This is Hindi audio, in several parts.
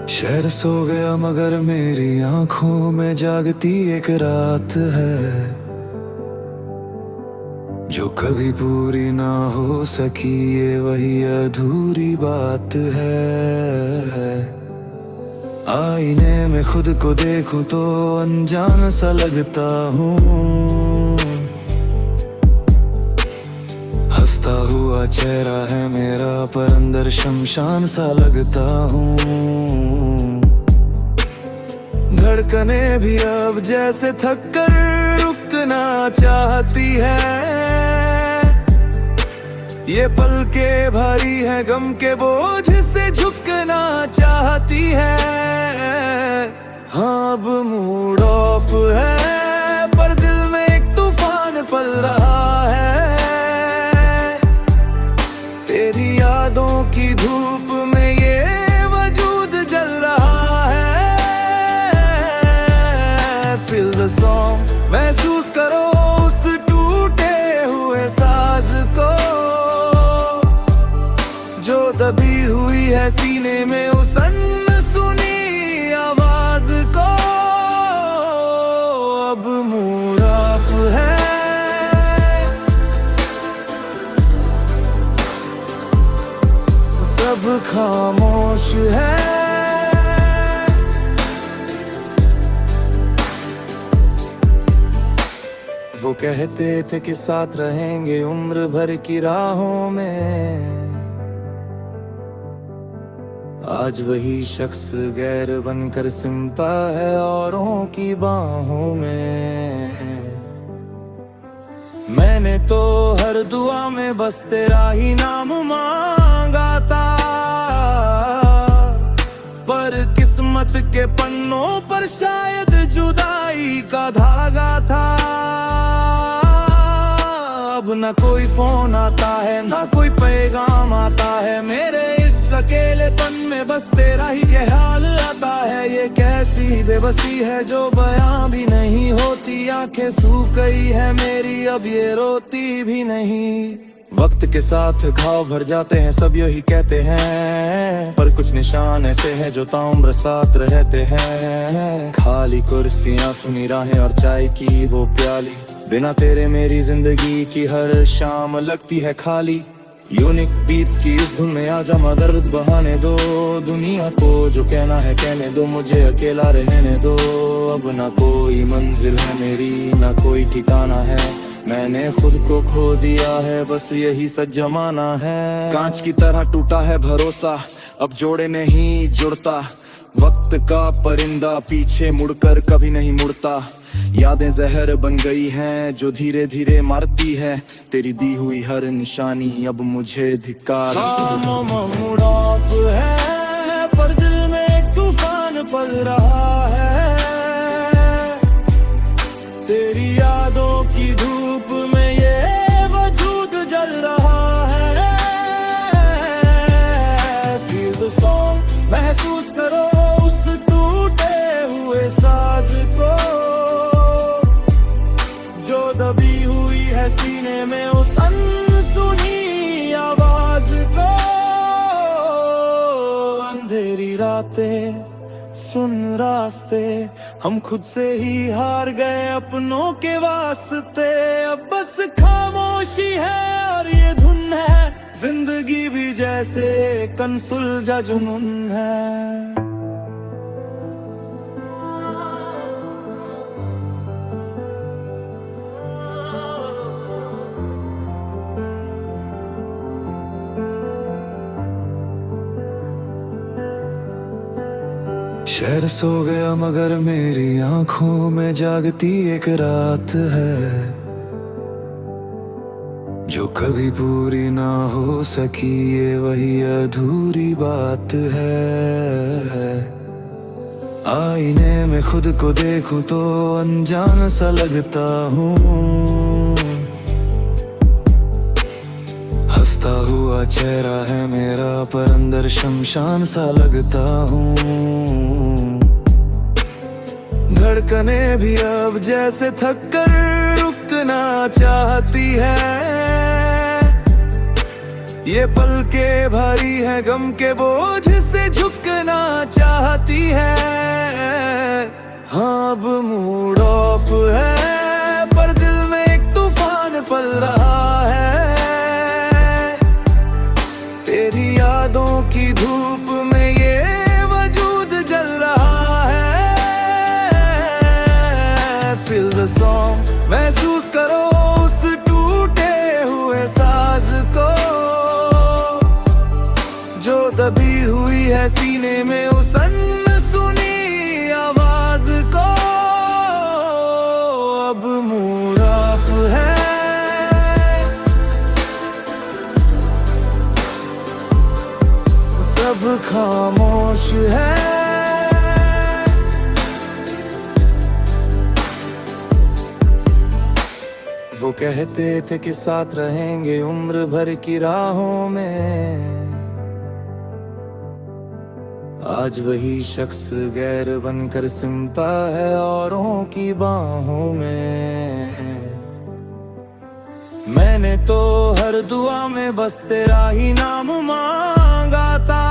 शहर सो गया मगर मेरी आंखों में जागती एक रात है जो कभी पूरी ना हो सकी। ये वही अधूरी बात है। आईने में खुद को देखूं तो अनजान सा लगता हूँ। हंसता हुआ चेहरा है मेरा पर अंदर शमशान सा लगता हूँ। धड़कने भी अब जैसे थक कर रुकना चाहती है। ये पल के भारी है गम के बोझ से झुकना चाहती है। हाँ अब मूड ऑफ है पर दिल में एक तूफान पल रहा है। तेरी यादों की धूप में ये वजूद जल रहा है। Feel the song, महसूस करो उस टूटे हुए साज को जो दबी हुई है सीने में उस अनसुनी आवाज को। अब मूड ऑफ है, सब खामोश है। वो कहते थे कि साथ रहेंगे उम्र भर की राहों में। आज वही शख्स गैर बनकर सिमटा है औरों की बाहों में। मैंने तो हर दुआ में बस तेरा ही नाम मांगा था पर किस्मत के पन्नों पर शायद जुदाई का धागा था। अब ना कोई फोन आता है ना कोई पैगाम आता है। मेरे इस अकेलेपन में बस तेरा ही ख्याल आता है। ये कैसी बेबसी है जो बयां भी नहीं होती। आंखें सूख गई है मेरी अब ये रोती भी नहीं। वक्त के साथ घाव भर जाते हैं सब यही कहते हैं पर कुछ निशान ऐसे हैं जो ताउम्र साथ रहते हैं। खाली कुर्सियां सुनी राहें और चाय की वो प्याली। बिना तेरे मेरी जिंदगी की हर शाम लगती है खाली। यूनिक बीट्स की इस धुन में आजा दर्द बहाने दो। दुनिया को जो कहना है कहने दो, मुझे अकेला रहने दो। अब ना कोई मंजिल है मेरी ना कोई ठिकाना है। मैंने खुद को खो दिया है बस यही सच जमाना है। कांच की तरह टूटा है भरोसा अब जोड़े नहीं जुड़ता। वक्त का परिंदा पीछे मुड़कर कभी नहीं मुड़ता। यादें जहर बन गई हैं जो धीरे धीरे मारती है। तेरी दी हुई हर निशानी अब मुझे धिक्कार। मूड ऑफ है पर दिल में एक तूफान पल रहा है। तेरी यादों की धूप में ये वजूद जल रहा है। Feel the song, महसूस करो उस टूटे हुए साज को जो दबी हुई है सीने में उस अनसुनी आवाज को। अंधेरी रातें सुन रास्ते हम खुद से ही हार गए अपनों के वास्ते। अब बस खामोशी है और ये धुन है। जिंदगी भी जैसे कनसुलझा जुनून है। शहर सो गया मगर मेरी आंखों में जागती एक रात है जो कभी पूरी ना हो सकी। ये वही अधूरी बात है। आईने में खुद को देखूं तो अनजान सा लगता हूँ। हंसता हुआ चेहरा है मेरा पर अंदर शमशान सा लगता हूँ। धड़कने भी अब जैसे थक कर रुकना चाहती है। ये पल के भारी है गम के बोझ से झुकना चाहती सीने में उस अनसुनी आवाज को अब मुराफ है। सब खामोश है। वो कहते थे कि साथ रहेंगे उम्र भर की राहों में, आज वही शख्स गैर बनकर सिमटा है औरों की बाहों में। मैंने तो हर दुआ में बस तेरा ही नाम मांगा था,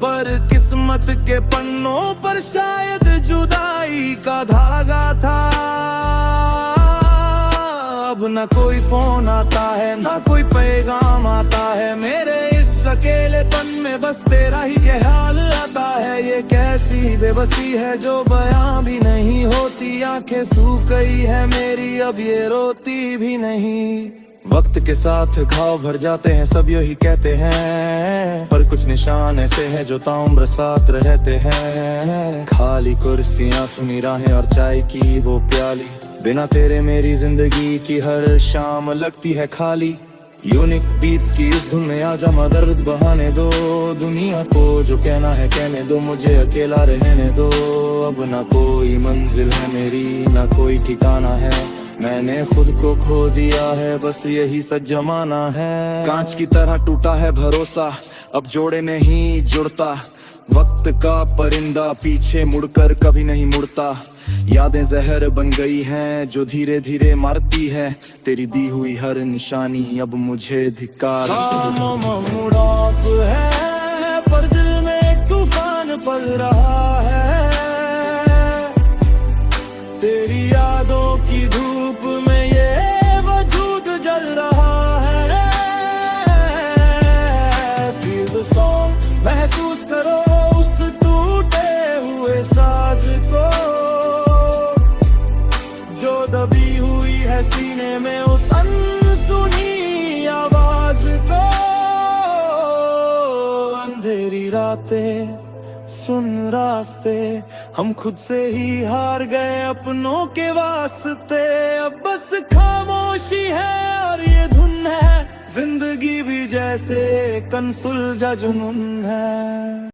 पर किस्मत के पन्नों पर शायद जुदाई का धागा था। अब न कोई फोन आता है, ना कोई पैगाम आता है, मेरे इस अकेलेपन में बस तेरा ही ख्याल आता है। ये कैसी बेबसी है जो बयां भी नहीं होती, आंखें सूख गई है मेरी अब ये रोती भी नहीं। वक्त के साथ घाव भर जाते हैं सब यही कहते हैं, पर कुछ निशान ऐसे हैं जो ताउम्र साथ रहते हैं। खाली कुर्सियां, सुनी राहें और चाय की वो प्याली, बिना तेरे मेरी जिंदगी की हर शाम लगती है खाली। यूनिक बीट्स की इस धुन में आजा दर्द बहाने दो, दुनिया को जो कहना है कहने दो, मुझे अकेला रहने दो। अब ना कोई मंजिल है मेरी, ना कोई ठिकाना है, मैंने खुद को खो दिया है, बस यही सच जमाना है। कांच की तरह टूटा है भरोसा, अब जोड़े नहीं जुड़ता। वक्त का परिंदा पीछे मुड़कर कभी नहीं मुड़ता। यादें जहर बन गई हैं जो धीरे धीरे मारती है, तेरी दी हुई हर निशानी अब मुझे धिक्कार है। पर दिल में एक तूफान पल रहा है, तेरी यादों की धूप में ये वजूद जल रहा है। फील द सॉन्ग, महसूस करो उस टूटे हुए साज को, जो दबी हुई है सीने में उस अनसुनी आवाज को। अंधेरी रातें, सुन रास्ते, हम खुद से ही हार गए अपनों के वास्ते। अब बस खामोशी है और ये धुन है, जिंदगी भी जैसे कन सुलझा जुनून है।